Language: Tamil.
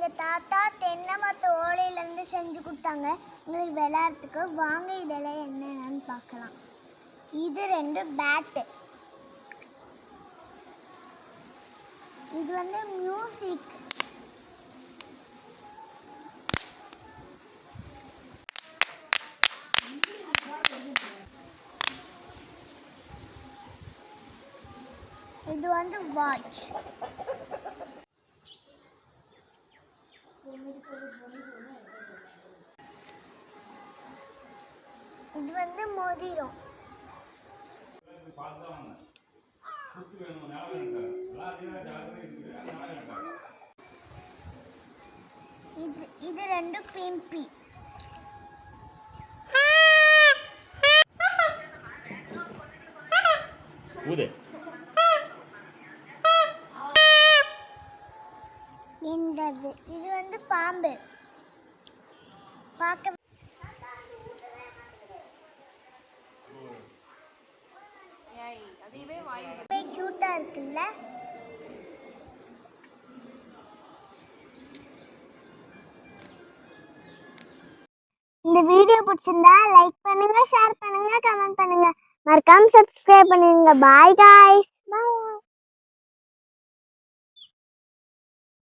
எங்கள் தாத்தா தென்னை மரத்து ஓலையிலேருந்து செஞ்சு கொடுத்தாங்க எங்களுக்கு விளையாடுறதுக்கு. வாங்க இதெல்லாம் என்னென்னு பார்க்கலாம். இது 2 பேட்டு. இது வந்து மியூசிக். இது வந்து வாட்ச். இது வந்து மோதிரம். இது 2 பிம்பி. இது வந்து பாம்பு. பார்க்க கியூட்டா இருக்குல்ல. இந்த வீடியோ பிடிச்சிருந்தா லைக் பண்ணுங்க, ஷேர் பண்ணுங்க, கமெண்ட் பண்ணுங்க, மறக்காம சப்ஸ்கிரைப் பண்ணுங்க. பாய் गाइस.